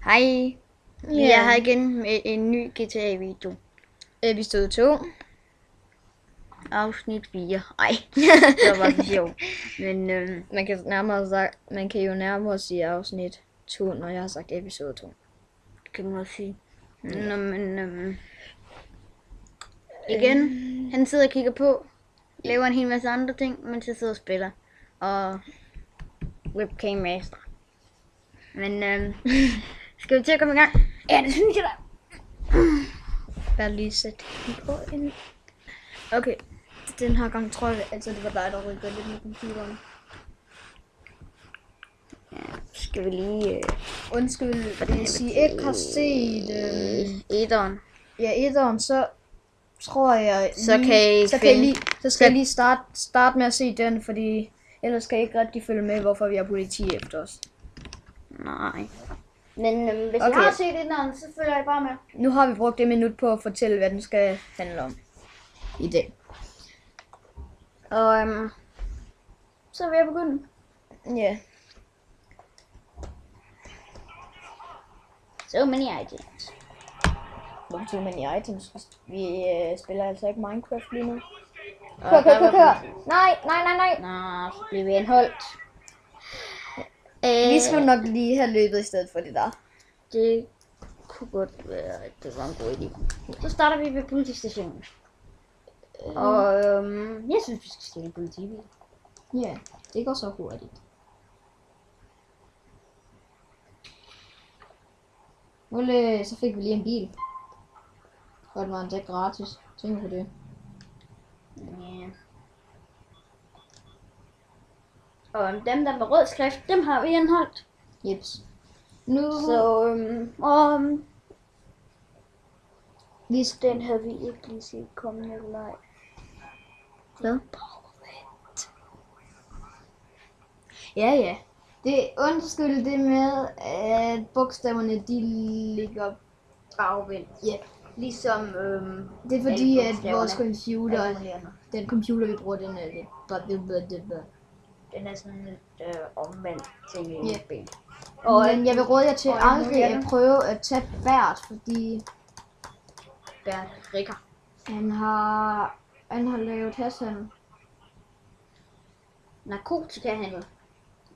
Hej, vi er her igen med en ny GTA-video. Episode 2. Afsnit 4. Ej, det var bare for sjov. Men Man kan jo nærmere sige afsnit 2, når jeg har sagt episode 2. det kan man også sige. Nå, men igen, han sidder og kigger på, laver en hel masse andre ting, mens jeg sidder og spiller. Og webcam master. Men skal vi til at komme i gang? Ja, det synes jeg da. Bare lige sætte den på en... Okay, den her gang tror jeg, altså det var dig, der rykker lidt med computeren. Skal vi lige... Undskyld, hvis I ikke har set etteren. ja, etteren, så tror jeg Så skal jeg lige starte med at se den, fordi ellers skal I ikke rigtig følge med, hvorfor vi har politi efter os. Nej. Men hvis Okay. I har set etteren, så følger jeg bare med. Nu har vi brugt det minut på at fortælle, hvad den skal handle om i dag. Og så vil jeg begynde. Ja. So many items. Hvor tog man i items? Vi spiller altså ikke Minecraft lige nu. Kør. Nej. Nå, så bliver vi anholdt. Vi skulle nok lige have løbet i stedet for det der. Det kunne godt være, at det var en god idé. Så starter vi ved politistationen. Og jeg synes, vi skal stille en politibil. Ja, det går så hurtigt. Så fik vi lige en bil. Og den var endda gratis. Tænk på det. Ja. Og dem der med rød skrift, dem har vi anholdt. Jeps. Nu... Så hvis den havde vi ikke lige set komme eller ej. Hvad? Ja. Det undskyld det med, at bogstaverne de ligger Bagvendt. Ja. Ligesom Det er fordi, alle at vores bogstaverne computer, er annulerende. den computer vi bruger, den er lidt... Den er sådan lidt omvendt til en Ja. ben. Men jeg vil råde jer til og aldrig at annullerende. prøve at tage Bert, fordi Bert Rikker. han har lavet hashhandel. Narkotikahandel.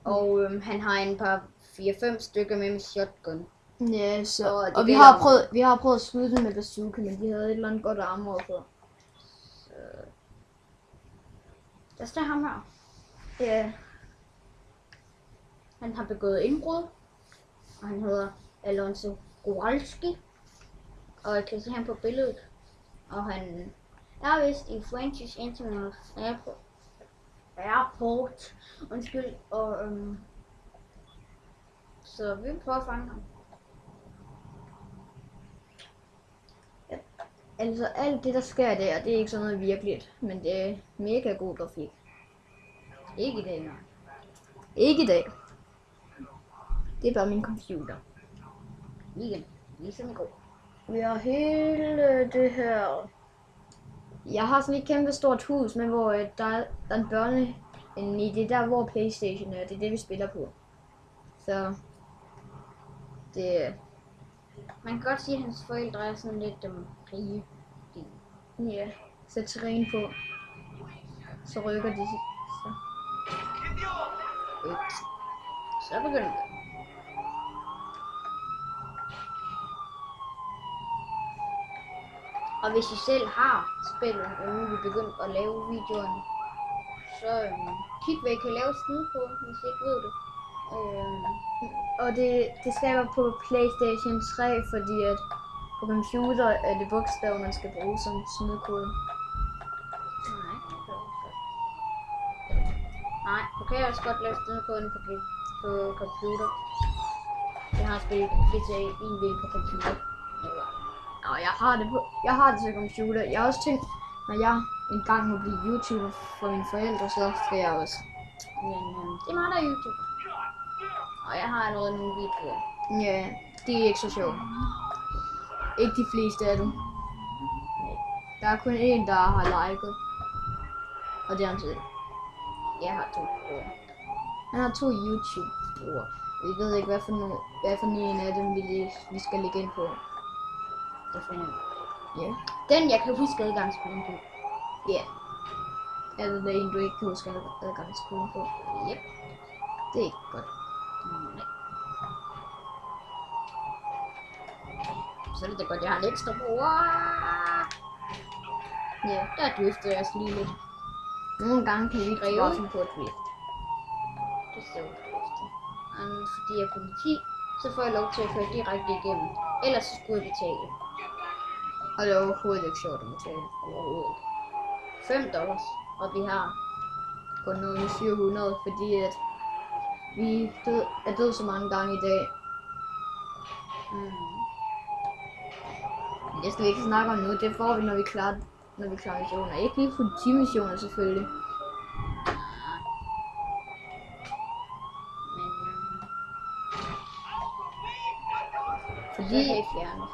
Og han har en par 4-5 stykker med shotgun. Ja, så... Og det Og gælder vi har prøvet at skyde dem med bazooka, men de havde et eller andet godt armor på. Der står ham her. Ja. Han har begået indbrud. Og han hedder Alonso Kowalski. Og jeg kan se ham på billedet. Og han er vist i French International Airport. Undskyld. Og så vi vil prøve at fange ham. Altså alt det der sker der, det er ikke sådan noget virkeligt, men det er mega god grafik. Ikke i dag, nej. Ikke i dag. Det er bare min computer. Igen. Ligesom i går. Vi har hele det her... Jeg har sådan et kæmpe stort hus, men hvor der er en børne... I det der, hvor PlayStation er, det er det, vi spiller på. Så... Det... Man kan godt sige, at hans forældre er sådan lidt rige. Ja, sæt terræn på. Så rykker de sig. Så. Så begynder vi. Og hvis I selv har spillet, og nu er vi begyndt at lave videoerne, så kig hvad I kan lave skide på, hvis I ikke ved det. Og det skal være på PlayStation 3, fordi at på computer er det bogstaver, man skal bruge som snydkode. Nej, du kan også godt lave snedkoden på computer. Jeg har spillet GTA IV på computer. Og jeg har det til computer. Jeg har også tænkt, når jeg engang må blive YouTuber for mine forældre, så skal jeg også. Men det er mig, der er YouTube. Og jeg har allerede nogle videoer. Ja, det er ikke så sjovt. Ikke de fleste af dem. Der er kun én, der har liket. Og det er han selv. Jeg har 2 brugere. Han har 2 YouTube-brugere. Vi ved ikke, hvad for en af dem vi skal lægge ind på. Det finder vi. Ja. Den, jeg kan huske adgangskoden på. Ja. Altså, det er en, du ikke kan huske adgangskoden på. Yep. Det er ikke godt. Nej. Så er det da godt, jeg har en ekstra bruger. Ja. Der drifter jeg også lige lidt. Nogle gange kan vi ikke Drive. bare finde på at drift. Det står drifter. Men fordi jeg er politi, så får jeg lov til at køre direkte igennem. Ellers så skulle jeg betale. Og det er overhovedet ikke sjovt at betale. Overhovedet. $5. Og vi har Kun noget 400, fordi at vi er død så mange gange i dag. Jeg skal ikke snakke om nu, det får vi, når vi klarer missioner. Ikke lige politimissioner selvfølgelig. Men Fordi fjerne.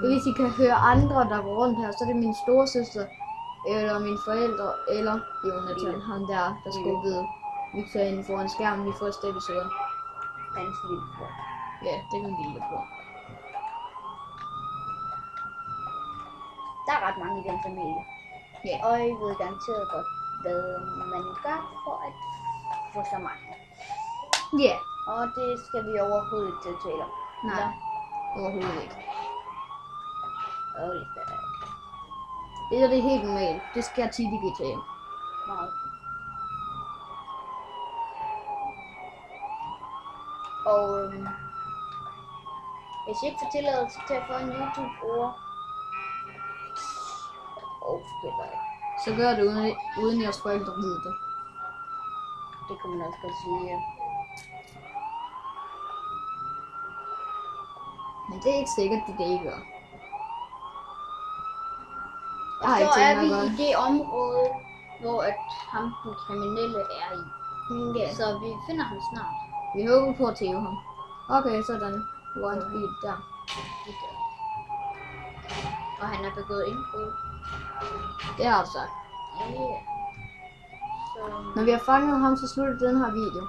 hvis I kan høre andre, der går rundt her, så er det min storesøster, eller mine forældre, eller Jonathan, ham der skubbede Victor ind foran skærmen i første episode. Hans lillebror. Ja, det er min lillebror. Der er ret mange i den familie. Ja. Og I ved garanteret godt, hvad man gør for at få så mange. Ja. Og det skal vi overhovedet ikke til at tale om. Nej, overhovedet ikke. Og det er ikke. Det er helt normalt. Det sker tit i GTA. Meget. Og hvis I ikke får tilladelse til at få en YouTube-bruger, så gør det uden jeres forældre ved det. det kan man også godt sige, ja. Men det er ikke sikkert, det ikke gør. Jeg har Så ikke er tænkt vi mig at i det område, hvor at ham den kriminelle er i. ja. Så vi finder ham snart. Vi håber på at tæve ham. Okay, sådan. Hvor er en bil der? Det gør vi. Og han er begået indbrud. Det har du sagt. Ja. Så Når vi har fanget ham, så slutter den her video.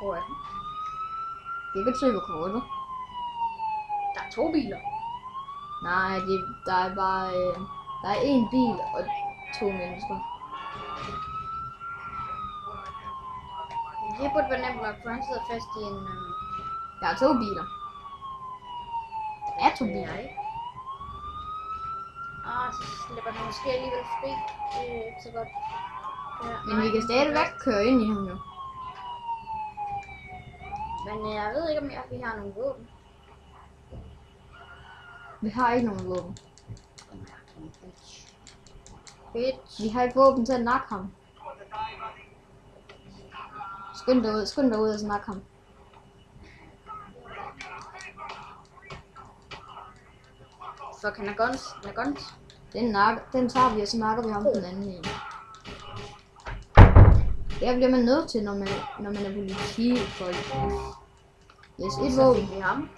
hvor er han? Det kan trykke på kortet. Der er 2 biler. Nej, der er bare der er en bil og 2 mennesker. Det burde være nemt nok, for han sidder fast i en... Der er 2 biler. Der er 2 biler. Så slipper han måske alligevel fri. Det er ikke så godt. Ja, Men vi kan stadigvæk køre ind i ham jo. Men jeg ved ikke, om vi har nogle våben. Vi har ikke nogen våben. Bitch. Vi har ikke våben til at nakke ham. Skynd dig ud og snakke ham. Fuck, han er guns. Den tager vi, og så nakker vi ham på den anden en. Det bliver man nødt til, når man er politifolk. Yes, et Så våben. fik vi ham.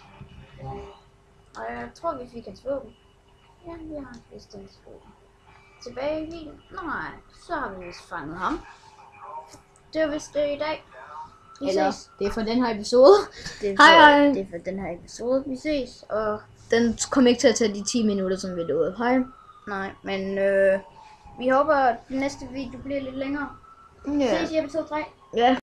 Og jeg tror, vi fik hans våben. Ja, vi har vist hans våben. Tilbage i bilen. Nej, så har vi vist fanget ham. Det var vist det i dag. Vi Eller, ses. det er for den her episode. Det er Hej. Det er for den her episode. Vi ses. Og Den kommer ikke til at tage de 10 minutter, som vi lovede. Hej. nej, men vi håber, at den næste video bliver lidt længere. Ja. Ses i episode 3. Ja.